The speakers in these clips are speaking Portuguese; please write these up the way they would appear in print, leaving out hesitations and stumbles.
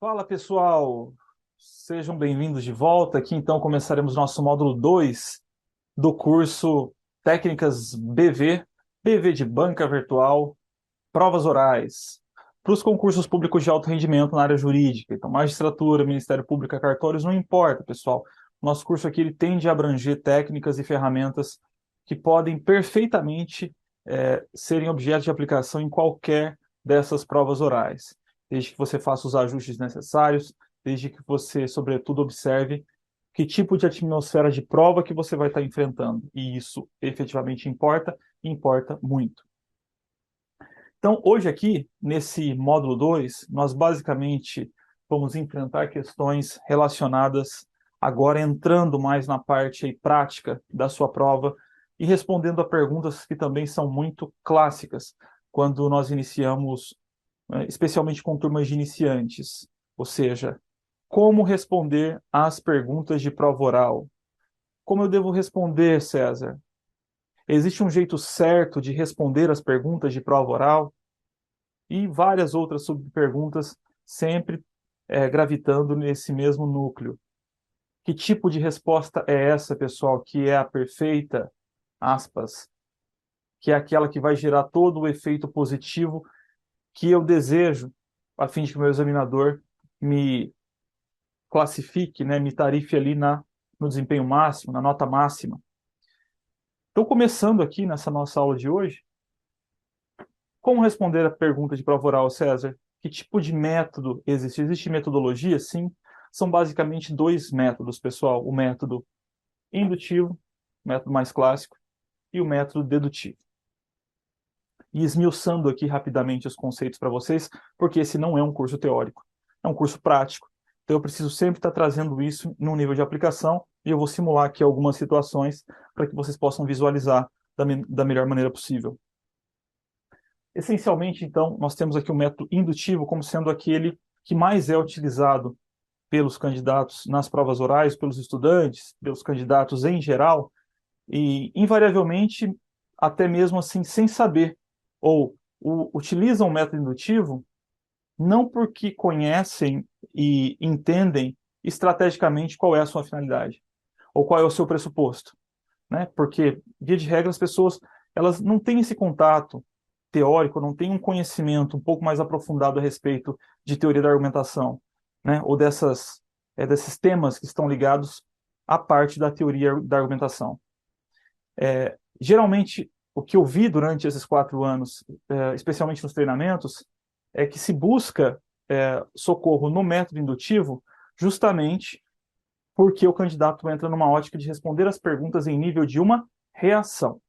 Fala pessoal, sejam bem-vindos de volta. Aqui então começaremos nosso módulo 2 do curso Técnicas BV, BV de Banca Virtual, Provas Orais, para os concursos públicos de alto rendimento na área jurídica. Então, magistratura, Ministério Público, cartórios, não importa, pessoal. Nosso curso aqui ele tende a abranger técnicas e ferramentas que podem perfeitamente serem objeto de aplicação em qualquer dessas provas orais, desde que você faça os ajustes necessários, desde que você, sobretudo, observe que tipo de atmosfera de prova que você vai estar enfrentando. E isso efetivamente importa, e importa muito. Então, hoje aqui, nesse módulo 2, nós basicamente vamos enfrentar questões relacionadas, agora entrando mais na parte aí, prática da sua prova e respondendo a perguntas que também são muito clássicas quando nós iniciamos, especialmente com turmas de iniciantes, ou seja, como responder às perguntas de prova oral. Como eu devo responder, César? Existe um jeito certo de responder às perguntas de prova oral? E várias outras subperguntas, sempre gravitando nesse mesmo núcleo. Que tipo de resposta é essa, pessoal, que é a perfeita, aspas, que é aquela que vai gerar todo o efeito positivo que eu desejo, a fim de que o meu examinador me classifique, né, me tarife ali no desempenho máximo, na nota máxima. Então, começando aqui nessa nossa aula de hoje, como responder a pergunta de prova oral, César? Que tipo de método existe? Existe metodologia? Sim. São basicamente dois métodos, pessoal. O método indutivo, o método mais clássico, e o método dedutivo. E esmiuçando aqui rapidamente os conceitos para vocês, porque esse não é um curso teórico, é um curso prático. Então eu preciso sempre estar trazendo isso num nível de aplicação, e eu vou simular aqui algumas situações para que vocês possam visualizar da melhor maneira possível. Essencialmente, então, nós temos aqui o método indutivo como sendo aquele que mais é utilizado pelos candidatos nas provas orais, pelos estudantes, pelos candidatos em geral, e invariavelmente, até mesmo assim, sem saber, ou utilizam o método indutivo não porque conhecem e entendem estrategicamente qual é a sua finalidade, ou qual é o seu pressuposto, né? Porque, via de regra, as pessoas elas não têm esse contato teórico, não têm um conhecimento um pouco mais aprofundado a respeito de teoria da argumentação, né? Ou desses temas que estão ligados à parte da teoria da argumentação. Geralmente, o que eu vi durante esses 4 anos, especialmente nos treinamentos, é que se busca socorro no método indutivo justamente porque o candidato entra numa ótica de responder as perguntas em nível de uma reação.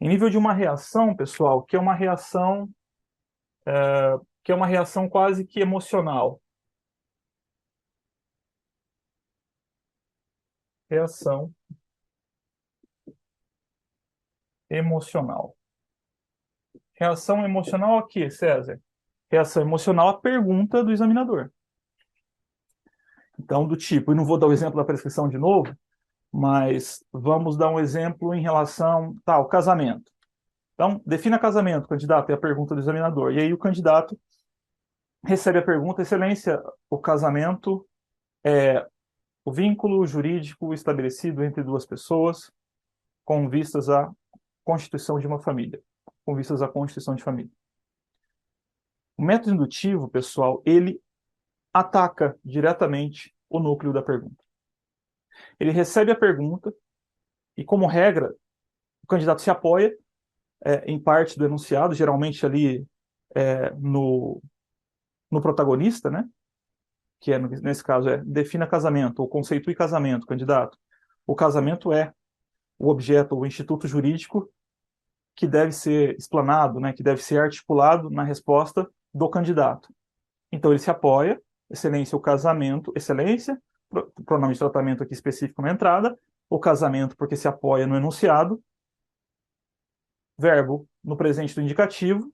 Em nível de uma reação, pessoal, que é uma reação quase que emocional. Reação emocional. Reação emocional a quê, César? Reação emocional à pergunta do examinador. Então, do tipo, e não vou dar o exemplo da prescrição de novo, mas vamos dar um exemplo em relação ao casamento. Então, defina casamento, candidato, é a pergunta do examinador. E aí o candidato recebe a pergunta, excelência, o casamento é o vínculo jurídico estabelecido entre duas pessoas com vistas à constituição de uma família, com vistas à constituição de família. O método indutivo, pessoal, ele ataca diretamente o núcleo da pergunta. Ele recebe a pergunta e, como regra, o candidato se apoia em parte do enunciado, geralmente ali no protagonista, né? Que nesse caso defina casamento, ou conceitue casamento, candidato. O casamento é o objeto, o instituto jurídico que deve ser explanado, né? Que deve ser articulado na resposta do candidato. Então ele se apoia, excelência, o casamento, excelência, pronome de tratamento aqui específico na entrada, o casamento porque se apoia no enunciado, verbo no presente do indicativo,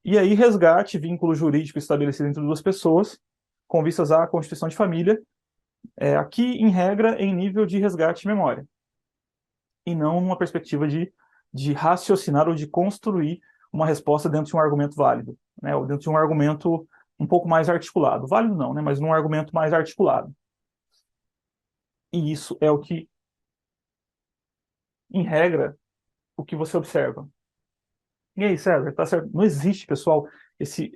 e aí resgate, vínculo jurídico estabelecido entre duas pessoas, com vistas à constituição de família, aqui, em regra, em nível de resgate de memória, e não numa perspectiva de raciocinar ou de construir uma resposta dentro de um argumento válido, né, ou dentro de um argumento um pouco mais articulado. Válido não, né? Mas num argumento mais articulado. E isso é o que, em regra, o que você observa. E aí, César, tá certo? Não existe, pessoal,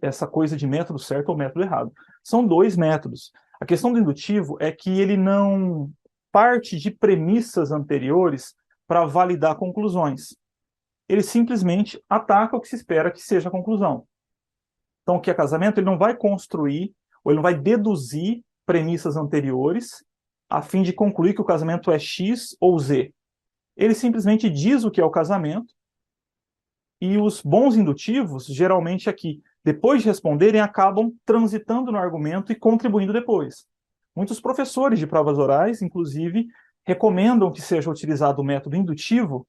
essa coisa de método certo ou método errado. São dois métodos. A questão do indutivo é que ele não parte de premissas anteriores para validar conclusões. Ele simplesmente ataca o que se espera que seja a conclusão. Então, o que é casamento, ele não vai construir, ou ele não vai deduzir premissas anteriores a fim de concluir que o casamento é X ou Z. Ele simplesmente diz o que é o casamento, e os bons indutivos, geralmente aqui, depois de responderem, acabam transitando no argumento e contribuindo depois. Muitos professores de provas orais, inclusive, recomendam que seja utilizado o método indutivo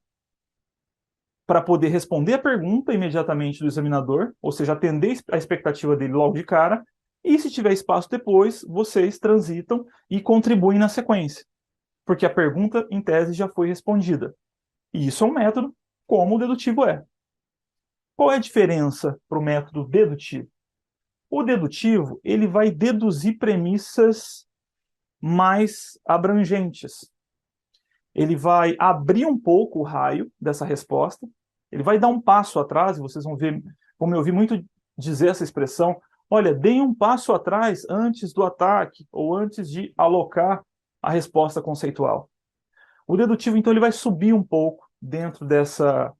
para poder responder a pergunta imediatamente do examinador, ou seja, atender a expectativa dele logo de cara, e se tiver espaço depois, vocês transitam e contribuem na sequência, porque a pergunta, em tese, já foi respondida. E isso é um método, como o dedutivo é. Qual é a diferença para o método dedutivo? O dedutivo, ele vai deduzir premissas mais abrangentes. Ele vai abrir um pouco o raio dessa resposta, ele vai dar um passo atrás, e vocês vão me ouvir muito dizer essa expressão, olha, deem um passo atrás antes do ataque, ou antes de alocar a resposta conceitual. O dedutivo, então, ele vai subir um pouco dentro dessa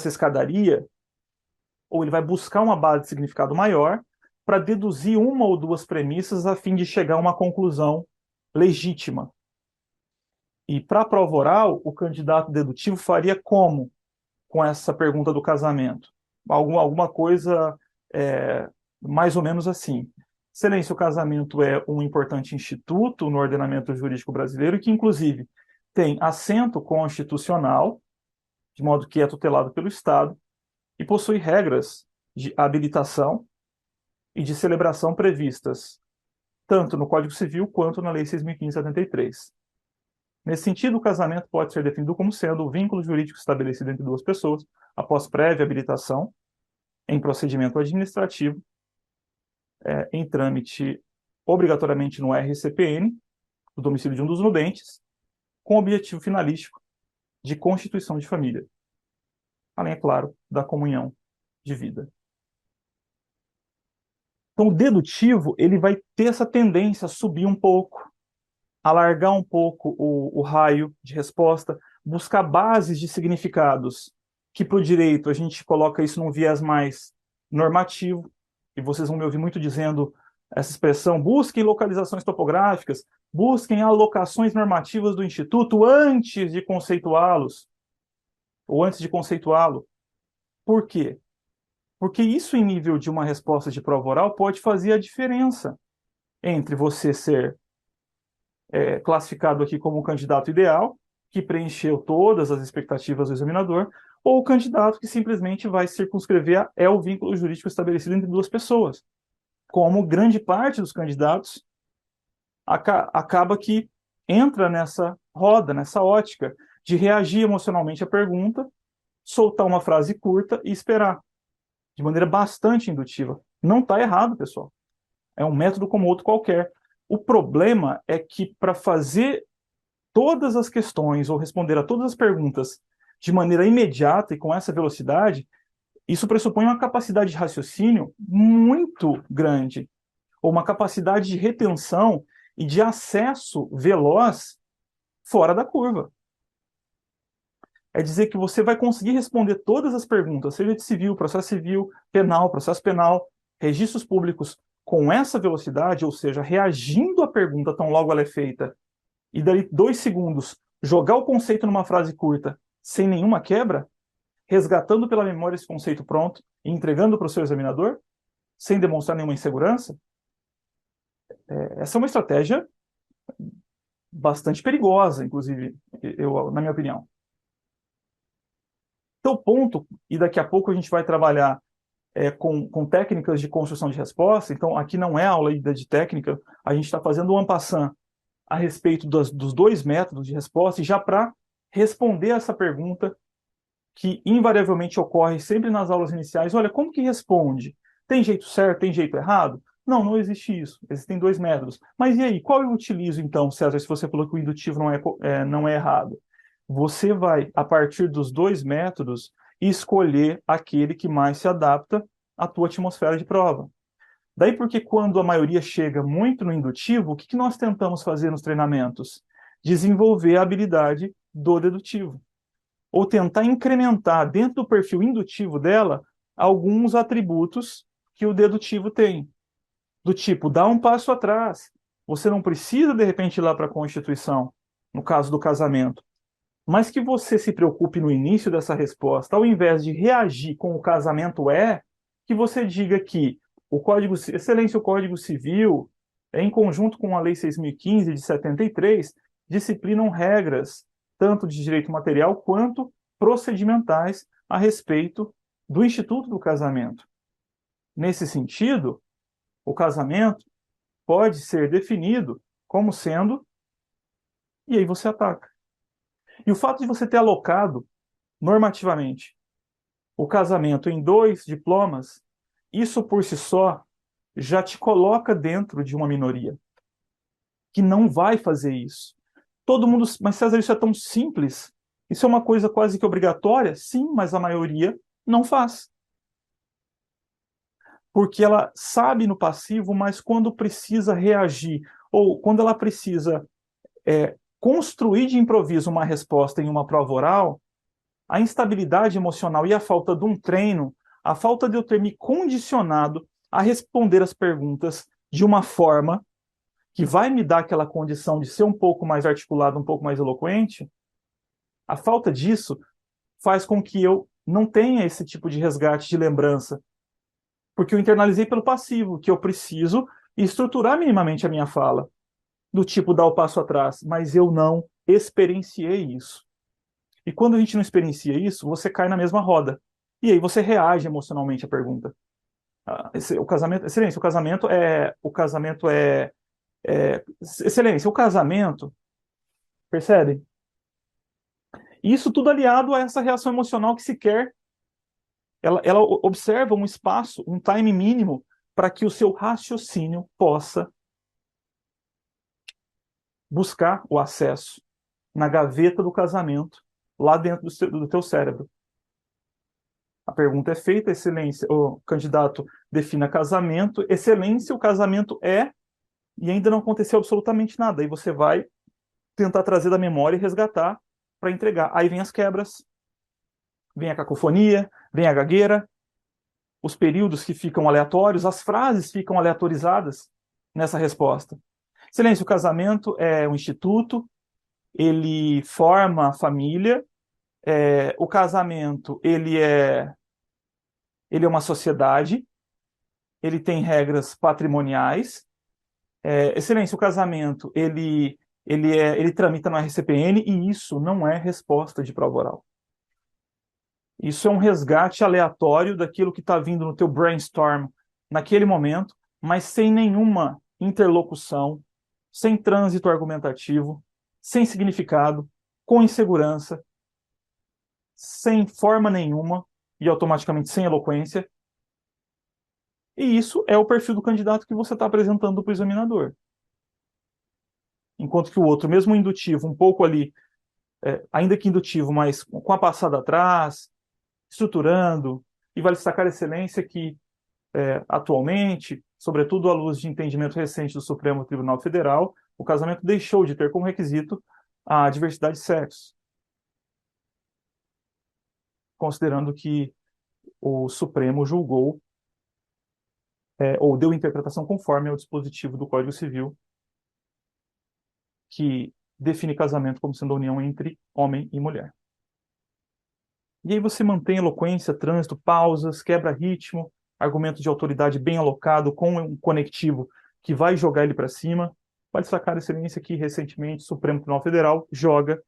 escadaria, ou ele vai buscar uma base de significado maior para deduzir uma ou duas premissas a fim de chegar a uma conclusão legítima. E para a prova oral, o candidato dedutivo faria como com essa pergunta do casamento? Alguma coisa mais ou menos assim. Excelência, o casamento é um importante instituto no ordenamento jurídico brasileiro que, inclusive, tem assento constitucional, de modo que é tutelado pelo Estado, e possui regras de habilitação e de celebração previstas tanto no Código Civil quanto na Lei 6.573. Nesse sentido, o casamento pode ser definido como sendo o vínculo jurídico estabelecido entre duas pessoas após prévia habilitação em procedimento administrativo, em trâmite obrigatoriamente no RCPN, do domicílio de um dos nubentes, com objetivo finalístico de constituição de família, além, é claro, da comunhão de vida. Então, o dedutivo, ele vai ter essa tendência a subir um pouco, alargar um pouco o raio de resposta, buscar bases de significados, que para o direito a gente coloca isso num viés mais normativo, e vocês vão me ouvir muito dizendo essa expressão, busquem localizações topográficas, busquem alocações normativas do Instituto antes de conceituá-los, ou antes de conceituá-lo. Por quê? Porque isso, em nível de uma resposta de prova oral, pode fazer a diferença entre você ser classificado aqui como um candidato ideal, que preencheu todas as expectativas do examinador, ou o candidato que simplesmente vai circunscrever o vínculo jurídico estabelecido entre duas pessoas. Como grande parte dos candidatos acaba que entra nessa roda, nessa ótica, de reagir emocionalmente à pergunta, soltar uma frase curta e esperar, de maneira bastante indutiva. Não está errado, pessoal. É um método como outro qualquer. O problema é que para fazer todas as questões ou responder a todas as perguntas de maneira imediata e com essa velocidade, isso pressupõe uma capacidade de raciocínio muito grande, ou uma capacidade de retenção e de acesso veloz fora da curva. É dizer que você vai conseguir responder todas as perguntas, seja de civil, processo penal, registros públicos, com essa velocidade, ou seja, reagindo à pergunta tão logo ela é feita, e dali 2 segundos jogar o conceito numa frase curta, sem nenhuma quebra, resgatando pela memória esse conceito pronto e entregando para o seu examinador, sem demonstrar nenhuma insegurança, essa é uma estratégia bastante perigosa, inclusive, na minha opinião. Então, o ponto, e daqui a pouco a gente vai trabalhar com técnicas de construção de resposta, então aqui não é aula de técnica, a gente está fazendo um en passant a respeito dos 2 métodos de resposta, e já para responder essa pergunta que invariavelmente ocorre sempre nas aulas iniciais, olha, como que responde? Tem jeito certo, tem jeito errado? Não, não existe isso. Existem dois métodos. Mas e aí, qual eu utilizo então, César, se você falou que o indutivo não é errado? Você vai, a partir dos dois métodos, escolher aquele que mais se adapta à tua atmosfera de prova. Daí porque quando a maioria chega muito no indutivo, o que nós tentamos fazer nos treinamentos? Desenvolver a habilidade do dedutivo. Ou tentar incrementar dentro do perfil indutivo dela alguns atributos que o dedutivo tem. Do tipo, dá um passo atrás. Você não precisa, de repente, ir lá para a Constituição, no caso do casamento. Mas que você se preocupe no início dessa resposta, ao invés de reagir com o casamento que você diga que Excelência, o Código Civil, em conjunto com a Lei 6.015 de 73, disciplinam regras, tanto de direito material quanto procedimentais, a respeito do Instituto do Casamento. Nesse sentido, o casamento pode ser definido como sendo, e aí você ataca. E o fato de você ter alocado normativamente o casamento em dois diplomas, isso por si só já te coloca dentro de uma minoria que não vai fazer isso. Todo mundo, mas César, isso é tão simples. Isso é uma coisa quase que obrigatória? Sim, mas a maioria não faz. Porque ela sabe no passivo, mas quando precisa reagir, ou quando ela precisa construir de improviso uma resposta em uma prova oral, a instabilidade emocional e a falta de um treino, a falta de eu ter me condicionado a responder as perguntas de uma forma que vai me dar aquela condição de ser um pouco mais articulado, um pouco mais eloquente, a falta disso faz com que eu não tenha esse tipo de resgate de lembrança, porque eu internalizei pelo passivo, que eu preciso estruturar minimamente a minha fala, do tipo dar o passo atrás, mas eu não experienciei isso. E quando a gente não experiencia isso, você cai na mesma roda. E aí você reage emocionalmente à pergunta. O casamento, excelência, excelência, o casamento, percebe? Isso tudo aliado a essa reação emocional que se quer. Ela observa um espaço, um time mínimo para que o seu raciocínio possa buscar o acesso na gaveta do casamento, lá dentro do teu cérebro. A pergunta é feita, excelência, o candidato defina casamento, excelência, o casamento e ainda não aconteceu absolutamente nada. Aí você vai tentar trazer da memória e resgatar para entregar. Aí vem as quebras, vem a cacofonia, vem a gagueira, os períodos que ficam aleatórios, as frases ficam aleatorizadas nessa resposta. Excelência, o casamento é um instituto, ele forma a família, o casamento ele é uma sociedade, ele tem regras patrimoniais. Excelência, o casamento ele tramita no RCPN e isso não é resposta de prova oral. Isso é um resgate aleatório daquilo que está vindo no teu brainstorm naquele momento, mas sem nenhuma interlocução, sem trânsito argumentativo, sem significado, com insegurança, sem forma nenhuma e automaticamente sem eloquência. E isso é o perfil do candidato que você está apresentando para o examinador. Enquanto que o outro, mesmo indutivo, um pouco ali, ainda que indutivo, mas com a passada atrás, estruturando, e vale destacar a excelência que, atualmente, sobretudo à luz de entendimento recente do Supremo Tribunal Federal, o casamento deixou de ter como requisito a diversidade de sexo, considerando que o Supremo julgou ou deu interpretação conforme ao dispositivo do Código Civil, que define casamento como sendo a união entre homem e mulher. E aí você mantém eloquência, trânsito, pausas, quebra ritmo, argumento de autoridade bem alocado, com um conectivo que vai jogar ele para cima. Vale destacar a excelência que, recentemente, o Supremo Tribunal Federal joga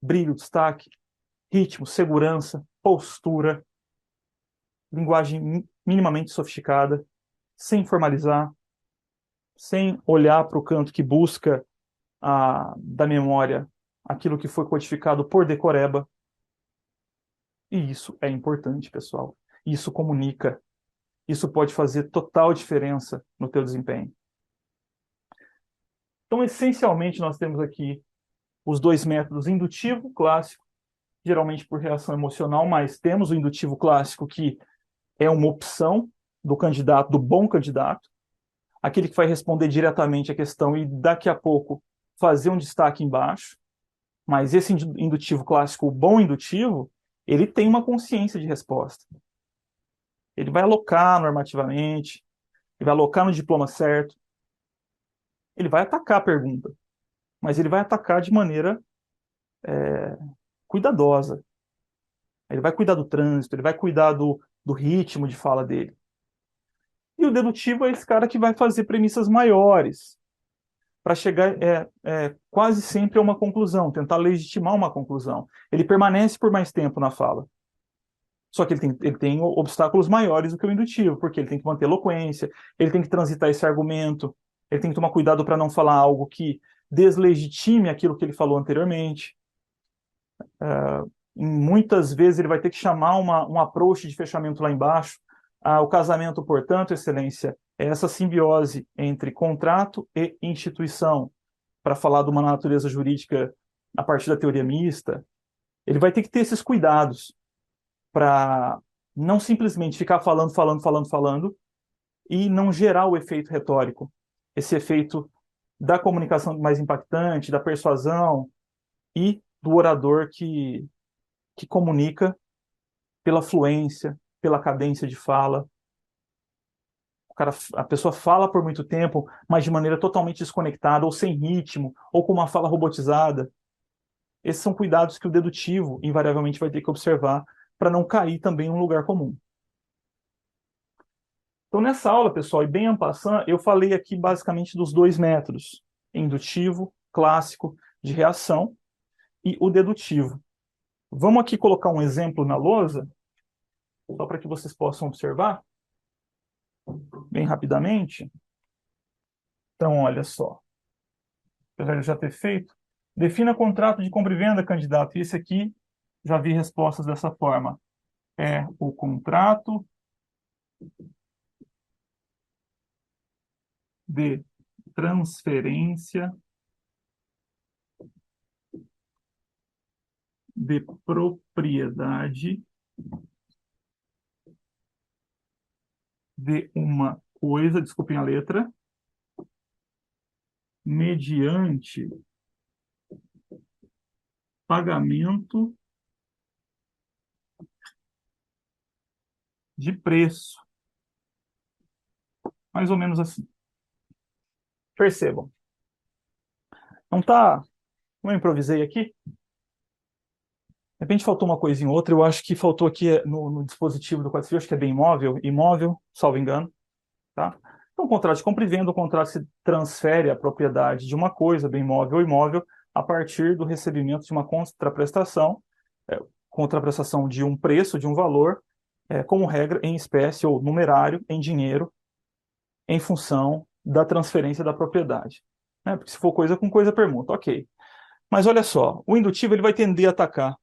brilho, destaque, ritmo, segurança, postura, linguagem minimamente sofisticada, sem formalizar, sem olhar para o canto que busca da memória aquilo que foi codificado por decoreba. E isso é importante, pessoal. Isso comunica. isso pode fazer total diferença no teu desempenho. Então, essencialmente, nós temos aqui os dois métodos, indutivo, clássico, geralmente por reação emocional, mas temos o indutivo clássico, que é uma opção do candidato, do bom candidato, aquele que vai responder diretamente a questão e daqui a pouco fazer um destaque embaixo. Mas esse indutivo clássico, o bom indutivo, ele tem uma consciência de resposta. Ele vai alocar normativamente, ele vai alocar no diploma certo, ele vai atacar a pergunta, mas ele vai atacar de maneira cuidadosa. Ele vai cuidar do trânsito, ele vai cuidar do ritmo de fala dele. E o dedutivo é esse cara que vai fazer premissas maiores para chegar quase sempre a uma conclusão, tentar legitimar uma conclusão. Ele permanece por mais tempo na fala. Só que ele tem obstáculos maiores do que o indutivo, porque ele tem que manter eloquência, ele tem que transitar esse argumento, ele tem que tomar cuidado para não falar algo que deslegitime aquilo que ele falou anteriormente. Muitas vezes ele vai ter que chamar um approach de fechamento lá embaixo. O casamento, portanto, excelência, é essa simbiose entre contrato e instituição, para falar de uma natureza jurídica a partir da teoria mista. Ele vai ter que ter esses cuidados para não simplesmente ficar falando e não gerar o efeito retórico, esse efeito da comunicação mais impactante, da persuasão e do orador que comunica pela fluência, pela cadência de fala. A pessoa fala por muito tempo, mas de maneira totalmente desconectada, ou sem ritmo, ou com uma fala robotizada. Esses são cuidados que o dedutivo invariavelmente vai ter que observar para não cair também em um lugar comum. Então, nessa aula, pessoal, e bem en passant, eu falei aqui basicamente dos dois métodos, indutivo, clássico, de reação, e o dedutivo. Vamos aqui colocar um exemplo na lousa, só para que vocês possam observar, bem rapidamente. Então, olha só. Apesar de eu já ter feito, defina contrato de compra e venda, candidato. E esse aqui, já vi respostas dessa forma. É o contrato de transferência de propriedade de uma coisa, desculpem a letra, mediante pagamento de preço. Mais ou menos assim. Percebam. Não tá... Como eu improvisei aqui, de repente faltou uma coisinha ou outra, eu acho que faltou aqui no dispositivo do Código Civil, acho que é bem imóvel, salvo engano, tá? Então, contrato de compra e venda, o contrato se transfere a propriedade de uma coisa, bem imóvel ou imóvel, a partir do recebimento de uma contraprestação de um preço, de um valor, como regra, em espécie ou numerário, em dinheiro, em função da transferência da propriedade. Porque se for coisa com coisa, permuta, ok. Mas olha só, o indutivo ele vai tender a atacar.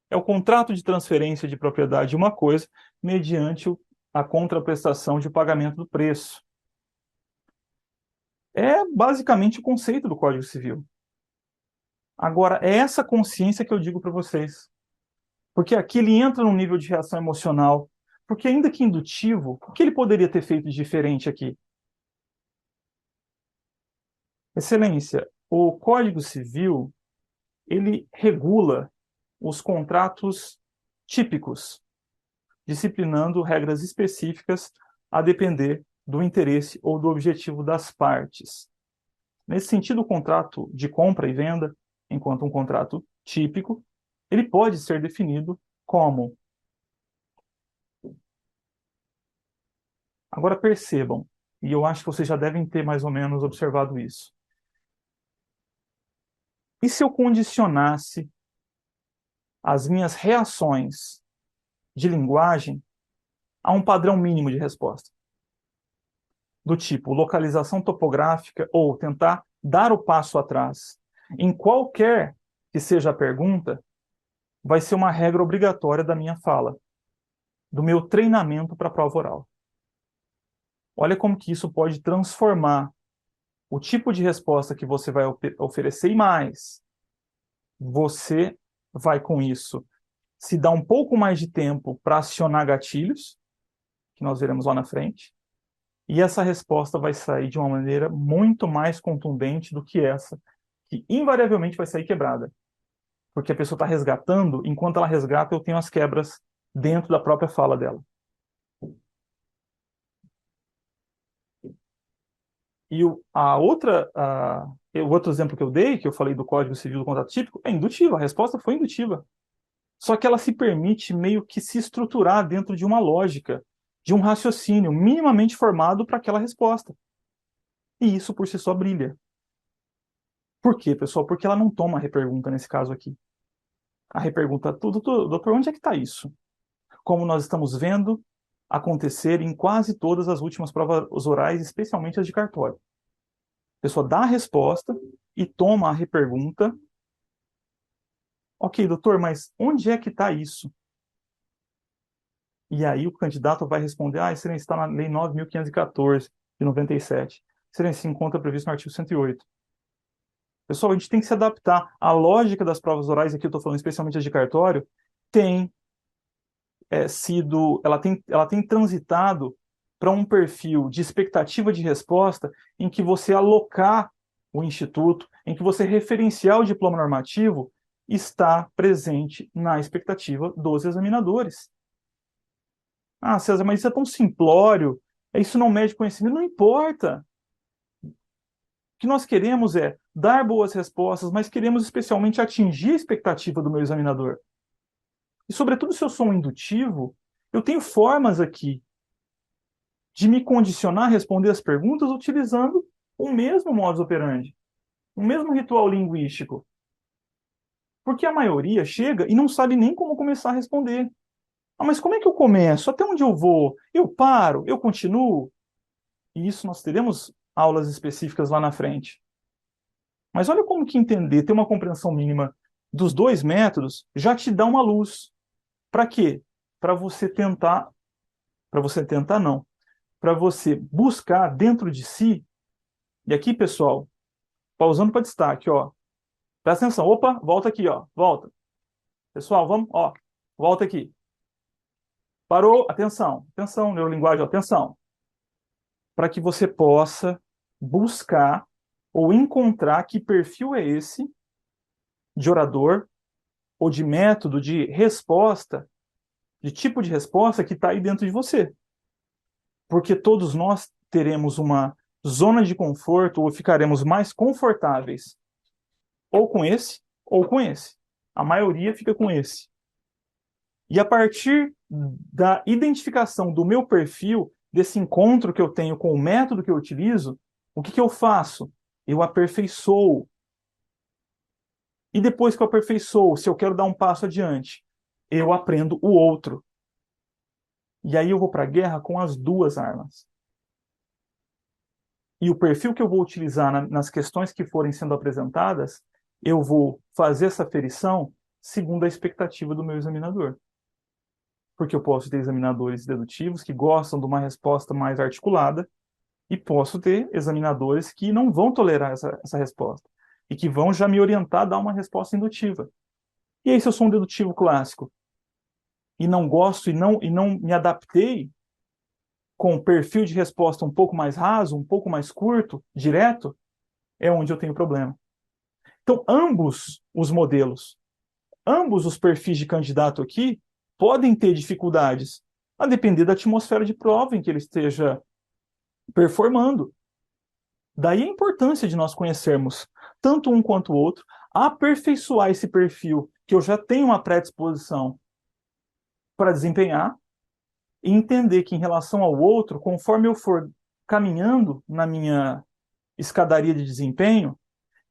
É o contrato de transferência de propriedade de uma coisa mediante a contraprestação de pagamento do preço. É basicamente o conceito do Código Civil. Agora, é essa consciência que eu digo para vocês. Porque aqui ele entra num nível de reação emocional. Porque ainda que indutivo, o que ele poderia ter feito de diferente aqui? Excelência, o Código Civil, ele regula os contratos típicos, disciplinando regras específicas a depender do interesse ou do objetivo das partes. Nesse sentido, o contrato de compra e venda, enquanto um contrato típico, ele pode ser definido como... Agora percebam, e eu acho que vocês já devem ter mais ou menos observado isso. E se eu condicionasse as minhas reações de linguagem a um padrão mínimo de resposta? Do tipo localização topográfica ou tentar dar o passo atrás. Em qualquer que seja a pergunta, vai ser uma regra obrigatória da minha fala, do meu treinamento para a prova oral. Olha como que isso pode transformar o tipo de resposta que você vai oferecer e mais. Você vai, com isso, se dar um pouco mais de tempo para acionar gatilhos, que nós veremos lá na frente, e essa resposta vai sair de uma maneira muito mais contundente do que essa, que invariavelmente vai sair quebrada. Porque a pessoa está resgatando, enquanto ela resgata, eu tenho as quebras dentro da própria fala dela. E o outro exemplo que eu dei, que eu falei do Código Civil do Contrato Típico, é indutiva, a resposta foi indutiva. Só que ela se permite meio que se estruturar dentro de uma lógica, de um raciocínio minimamente formado para aquela resposta. E isso por si só brilha. Por quê, pessoal? Porque ela não toma a repergunta nesse caso aqui. A repergunta, doutor, onde é que está isso? Como nós estamos vendo acontecer em quase todas as últimas provas orais, especialmente as de cartório. A pessoa dá a resposta e toma a repergunta. Ok, doutor, mas onde é que está isso? E aí o candidato vai responder, excelência, está na Lei 9.514, de 97. Excelência, se encontra previsto no artigo 108. Pessoal, a gente tem que se adaptar. A lógica das provas orais, aqui eu estou falando especialmente as de cartório, tem ela tem transitado para um perfil de expectativa de resposta em que você alocar o instituto, em que você referenciar o diploma normativo, está presente na expectativa dos examinadores. César, mas isso é tão simplório, isso não mede conhecimento, não importa. O que nós queremos é dar boas respostas, mas queremos especialmente atingir a expectativa do meu examinador. E, sobretudo, se eu sou um indutivo, eu tenho formas aqui de me condicionar a responder as perguntas utilizando o mesmo modus operandi, o mesmo ritual linguístico. Porque a maioria chega e não sabe nem como começar a responder. Mas como é que eu começo? Até onde eu vou? Eu paro? Eu continuo? E isso nós teremos aulas específicas lá na frente. Mas olha como que entender, ter uma compreensão mínima dos dois métodos já te dá uma luz. Para quê? Para você tentar não, para você buscar dentro de si, e aqui, pessoal, pausando para destaque, ó. Presta atenção. Opa, volta aqui, ó. Volta. Pessoal, vamos, ó. Volta aqui. Parou, atenção. Atenção, neurolinguagem, atenção. Para que você possa buscar ou encontrar que perfil é esse de orador ou de método de resposta, de tipo de resposta que está aí dentro de você. Porque todos nós teremos uma zona de conforto ou ficaremos mais confortáveis ou com esse ou com esse. A maioria fica com esse. E a partir da identificação do meu perfil, desse encontro que eu tenho com o método que eu utilizo, o que eu faço? Eu aperfeiçoo. E depois que eu aperfeiçoo, se eu quero dar um passo adiante, eu aprendo o outro. E aí eu vou para a guerra com as duas armas. E o perfil que eu vou utilizar nas questões que forem sendo apresentadas, eu vou fazer essa aferição segundo a expectativa do meu examinador. Porque eu posso ter examinadores dedutivos que gostam de uma resposta mais articulada e posso ter examinadores que não vão tolerar essa resposta e que vão já me orientar a dar uma resposta indutiva. E aí, se eu sou um dedutivo clássico e não gosto e não me adaptei com um perfil de resposta um pouco mais raso, um pouco mais curto, direto, é onde eu tenho problema. Então, ambos os modelos, ambos os perfis de candidato aqui podem ter dificuldades, a depender da atmosfera de prova em que ele esteja performando. Daí a importância de nós conhecermos tanto um quanto o outro, aperfeiçoar esse perfil que eu já tenho uma predisposição para desempenhar e entender que em relação ao outro, conforme eu for caminhando na minha escadaria de desempenho,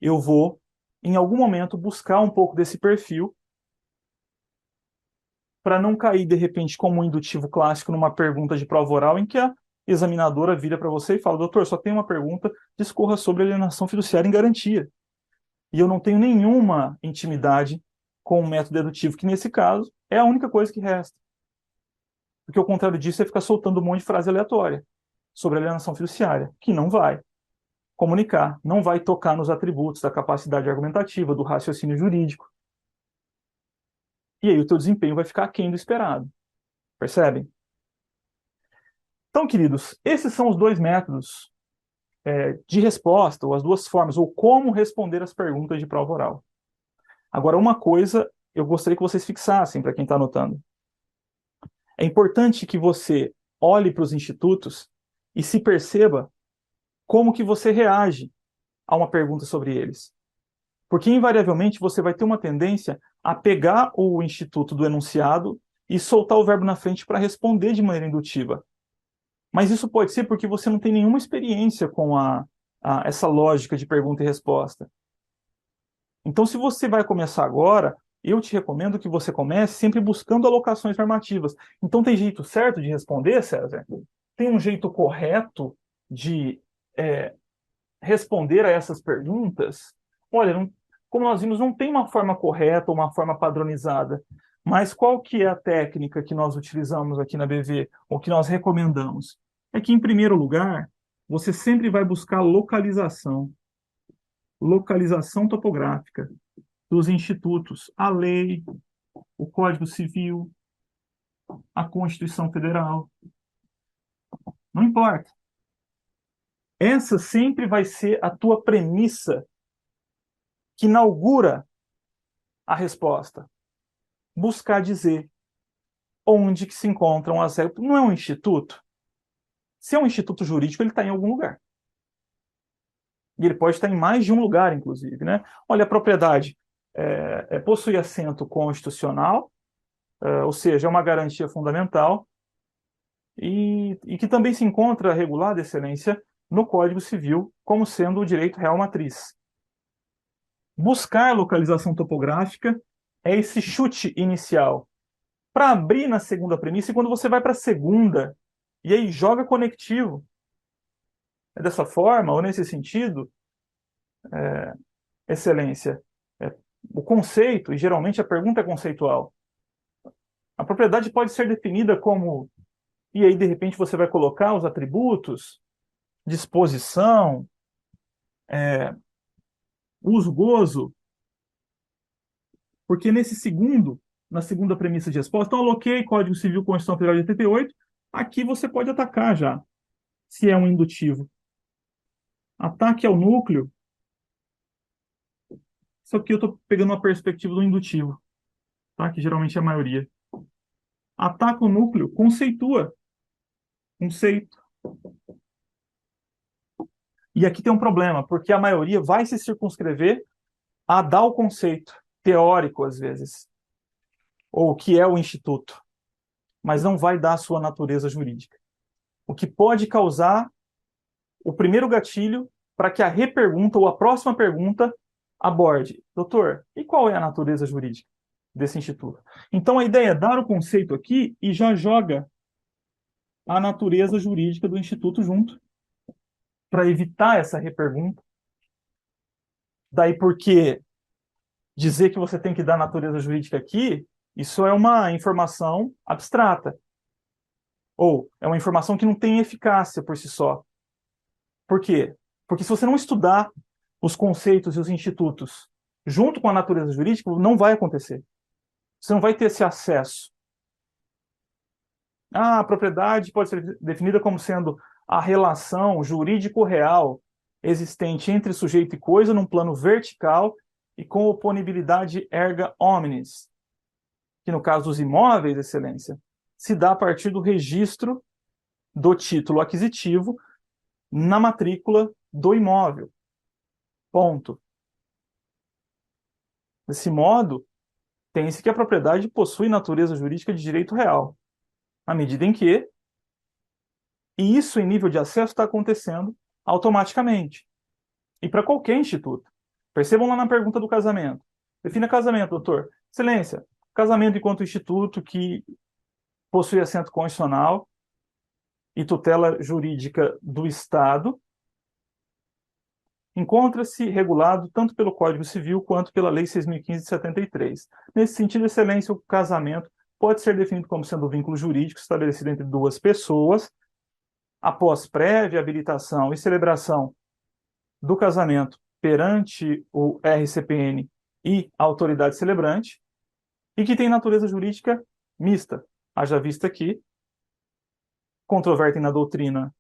eu vou, em algum momento, buscar um pouco desse perfil para não cair, de repente, como um indutivo clássico numa pergunta de prova oral em que a examinadora vira para você e fala: doutor, só tem uma pergunta, discorra sobre alienação fiduciária em garantia. E eu não tenho nenhuma intimidade com o método dedutivo, que nesse caso é a única coisa que resta. Porque o contrário disso é ficar soltando um monte de frase aleatória. sobre alienação fiduciária, que não vai comunicar, não vai tocar nos atributos da capacidade argumentativa, do raciocínio jurídico. E aí o teu desempenho vai ficar aquém do esperado. Percebem? Então, queridos, esses são os dois métodos de resposta, ou as duas formas, ou como responder as perguntas de prova oral. Agora, uma coisa eu gostaria que vocês fixassem, para quem está anotando. É importante que você olhe para os institutos e se perceba como que você reage a uma pergunta sobre eles. Porque, invariavelmente, você vai ter uma tendência a pegar o instituto do enunciado e soltar o verbo na frente para responder de maneira indutiva. Mas isso pode ser porque você não tem nenhuma experiência com essa lógica de pergunta e resposta. Então, se você vai começar agora, eu te recomendo que você comece sempre buscando alocações normativas. Então, tem jeito certo de responder, César? Tem um jeito correto de responder a essas perguntas? Olha, como nós vimos, não tem uma forma correta ou uma forma padronizada. Mas qual que é a técnica que nós utilizamos aqui na BV, ou que nós recomendamos? É que, em primeiro lugar, você sempre vai buscar localização topográfica dos institutos, a lei, o Código Civil, a Constituição Federal. Não importa. Essa sempre vai ser a tua premissa que inaugura a resposta. Buscar dizer onde que se encontram as regras. Não é um instituto? Se é um instituto jurídico, ele está em algum lugar. E ele pode estar em mais de um lugar, inclusive, né? Olha, a propriedade possui assento constitucional, ou seja, é uma garantia fundamental, e que também se encontra regulada, Excelência, no Código Civil, como sendo o direito real matriz. Buscar localização topográfica é esse chute inicial. Para abrir na segunda premissa, e quando você vai para a segunda, e aí joga conectivo. É dessa forma, ou nesse sentido, Excelência, o conceito, e geralmente a pergunta é conceitual. A propriedade pode ser definida como, e aí de repente você vai colocar os atributos, disposição, uso, gozo, porque na segunda premissa de resposta, então aloquei Código Civil Constituição Federal de 88, aqui você pode atacar já, se é um indutivo. Ataque ao núcleo, só que eu estou pegando uma perspectiva do indutivo, tá? Que geralmente é a maioria. Ataca o núcleo, conceitua. Conceito. E aqui tem um problema, porque a maioria vai se circunscrever a dar o conceito teórico, às vezes, ou o que é o instituto, mas não vai dar a sua natureza jurídica. O que pode causar o primeiro gatilho para que a repergunta ou a próxima pergunta aborde. Doutor, e qual é a natureza jurídica desse instituto? Então a ideia é dar o conceito aqui e já joga a natureza jurídica do instituto junto, para evitar essa repergunta. Daí porque dizer que você tem que dar natureza jurídica aqui, isso é uma informação abstrata. Ou é uma informação que não tem eficácia por si só. Por quê? Porque se você não estudar os conceitos e os institutos junto com a natureza jurídica, não vai acontecer. Você não vai ter esse acesso. A propriedade pode ser definida como sendo a relação jurídico-real existente entre sujeito e coisa num plano vertical e com oponibilidade erga omnes, que no caso dos imóveis, Excelência, se dá a partir do registro do título aquisitivo na matrícula do imóvel. Ponto. Desse modo, tem-se que a propriedade possui natureza jurídica de direito real, à medida em que, e isso em nível de acesso está acontecendo automaticamente. E para qualquer instituto. Percebam lá na pergunta do casamento. Defina casamento, doutor. Excelência, casamento enquanto instituto que possui assento constitucional e tutela jurídica do Estado, encontra-se regulado tanto pelo Código Civil quanto pela Lei 6.015 de 73. Nesse sentido, Excelência, o casamento pode ser definido como sendo um vínculo jurídico estabelecido entre duas pessoas após prévia habilitação e celebração do casamento perante o RCPN e a autoridade celebrante, e que tem natureza jurídica mista, haja vista que controvertem na doutrina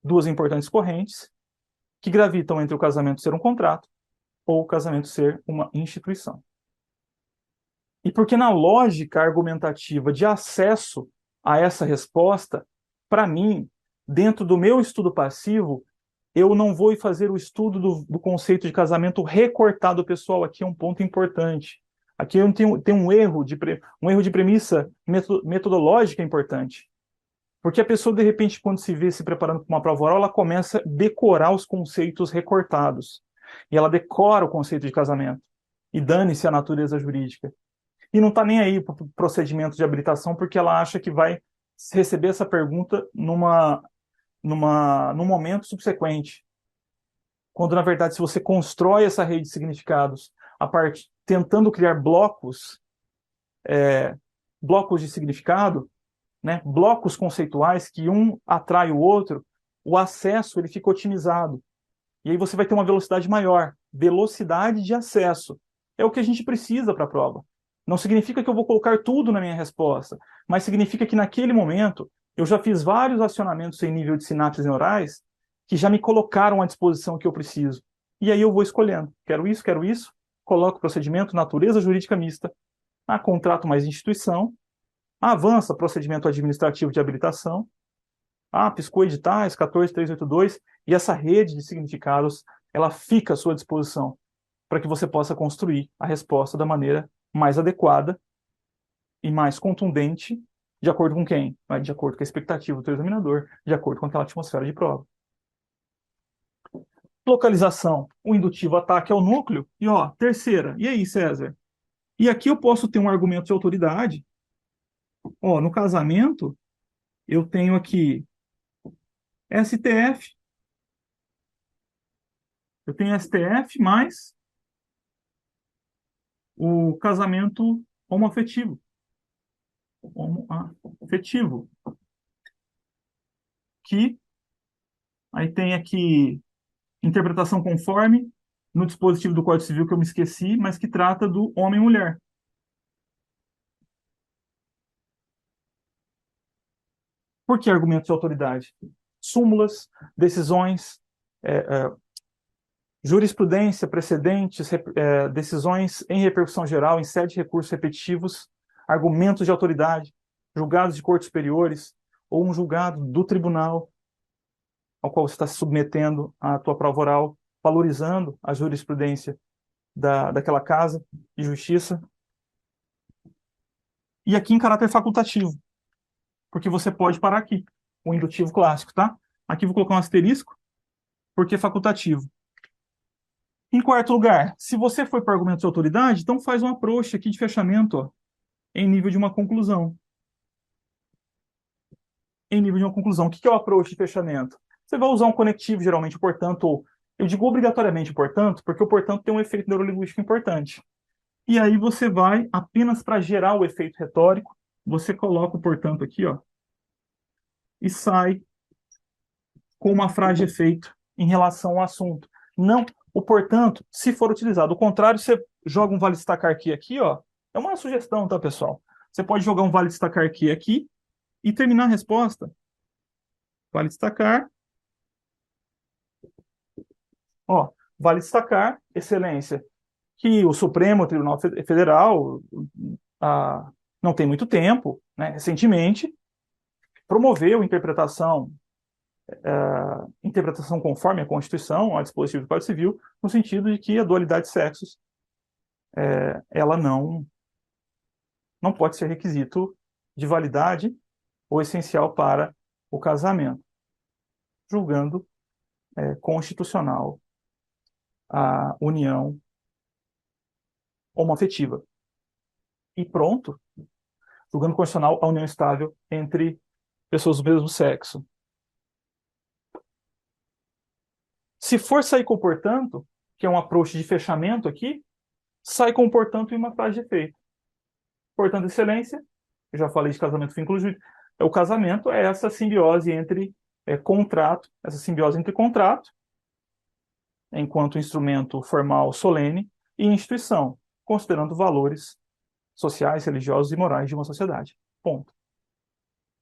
duas importantes correntes que gravitam entre o casamento ser um contrato ou o casamento ser uma instituição. E porque na lógica argumentativa de acesso a essa resposta, para mim, dentro do meu estudo passivo, eu não vou fazer o estudo do conceito de casamento recortado, pessoal. Aqui é um ponto importante. Aqui eu tenho um erro de premissa metodológica importante. Porque a pessoa, de repente, quando se vê se preparando para uma prova oral, ela começa a decorar os conceitos recortados. E ela decora o conceito de casamento. E dane-se a natureza jurídica. E não está nem aí para o procedimento de habilitação, porque ela acha que vai receber essa pergunta num momento subsequente. Quando, na verdade, se você constrói essa rede de significados tentando criar blocos de significado, né, blocos conceituais que um atrai o outro, o acesso ele fica otimizado. E aí você vai ter uma velocidade maior. Velocidade de acesso. É o que a gente precisa para a prova. Não significa que eu vou colocar tudo na minha resposta, mas significa que naquele momento eu já fiz vários acionamentos em nível de sinapses neurais que já me colocaram à disposição que eu preciso. E aí eu vou escolhendo. Quero isso, coloco o procedimento, natureza jurídica mista, contrato mais instituição, avança procedimento administrativo de habilitação, piscou editais 14382, e essa rede de significados, ela fica à sua disposição para que você possa construir a resposta da maneira mais adequada e mais contundente, de acordo com quem? De acordo com a expectativa do teu examinador, de acordo com aquela atmosfera de prova. Localização, o indutivo ataque ao núcleo, e terceira, e aí, César? E aqui eu posso ter um argumento de autoridade. No casamento, eu tenho aqui STF, eu tenho STF mais o casamento homoafetivo. Que aí tem aqui interpretação conforme no dispositivo do Código Civil que eu me esqueci, mas que trata do homem e mulher. Por que argumentos de autoridade? Súmulas, decisões, jurisprudência, precedentes, decisões em repercussão geral, em sede de recursos repetitivos, argumentos de autoridade, julgados de cortes superiores, ou um julgado do tribunal ao qual você está se submetendo à tua prova oral, valorizando a jurisprudência daquela casa de justiça. E aqui em caráter facultativo, porque você pode parar aqui, o indutivo clássico, tá? Aqui vou colocar um asterisco, porque é facultativo. Em quarto lugar, se você for para argumentos de autoridade, então faz um approach aqui de fechamento, em nível de uma conclusão. Em nível de uma conclusão. O que é o approach de fechamento? Você vai usar um conectivo, geralmente, portanto, ou eu digo obrigatoriamente, portanto, porque o portanto tem um efeito neurolinguístico importante. E aí você vai, apenas para gerar o efeito retórico, você coloca o portanto aqui, e sai com uma frase de efeito em relação ao assunto. Não, o portanto, se for utilizado. O contrário, você joga um vale destacar aqui, é uma sugestão, tá, pessoal? Você pode jogar um vale destacar aqui e terminar a resposta. Vale destacar. Vale destacar, excelência, que o Supremo Tribunal Federal, não tem muito tempo, né, recentemente, promoveu interpretação conforme a Constituição, a dispositivo do Código Civil, no sentido de que a dualidade de sexos ela não pode ser requisito de validade ou essencial para o casamento, julgando constitucional a união homoafetiva. E pronto, julgando constitucional a união estável entre pessoas do mesmo sexo. Se for sair com o portanto, que é um approach de fechamento aqui, sai com o portanto e uma frase de efeito. Portanto, excelência, eu já falei de casamento vínculo jurídico. O casamento é essa simbiose entre contrato, essa simbiose entre contrato, enquanto instrumento formal solene, e instituição, considerando valores sociais, religiosos e morais de uma sociedade. Ponto.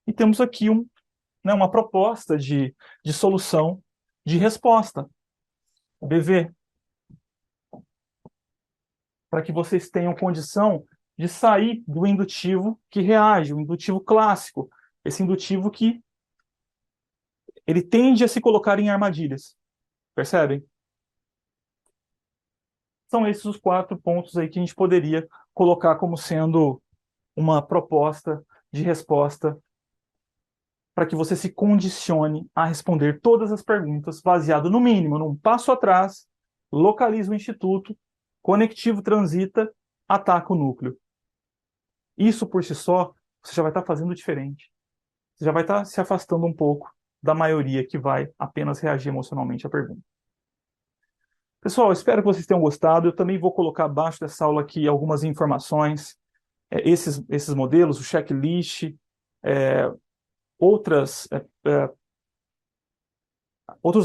E temos aqui uma proposta de solução de resposta, BV, para que vocês tenham condição de sair do indutivo que reage, o indutivo clássico, esse indutivo que ele tende a se colocar em armadilhas. Percebem? São esses os 4 pontos aí que a gente poderia colocar como sendo uma proposta de resposta para que você se condicione a responder todas as perguntas baseado, no mínimo, num passo atrás, localiza o instituto, conectivo transita, ataca o núcleo. Isso por si só, você já vai estar fazendo diferente. Você já vai estar se afastando um pouco da maioria que vai apenas reagir emocionalmente à pergunta. Pessoal, espero que vocês tenham gostado. Eu também vou colocar abaixo dessa aula aqui algumas informações, esses modelos, o checklist, outros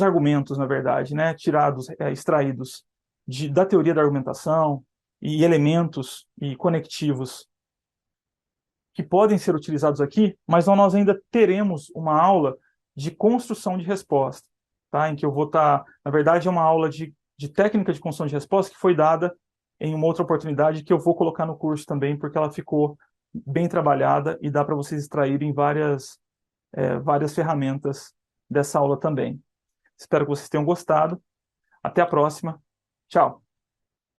argumentos, na verdade, né, extraídos da teoria da argumentação e elementos e conectivos que podem ser utilizados aqui, mas nós ainda teremos uma aula de construção de resposta, tá? Em que eu vou estar, na verdade, é uma aula de técnica de construção de resposta que foi dada em uma outra oportunidade que eu vou colocar no curso também, porque ela ficou bem trabalhada e dá para vocês extraírem várias ferramentas dessa aula também. Espero que vocês tenham gostado. Até a próxima. Tchau.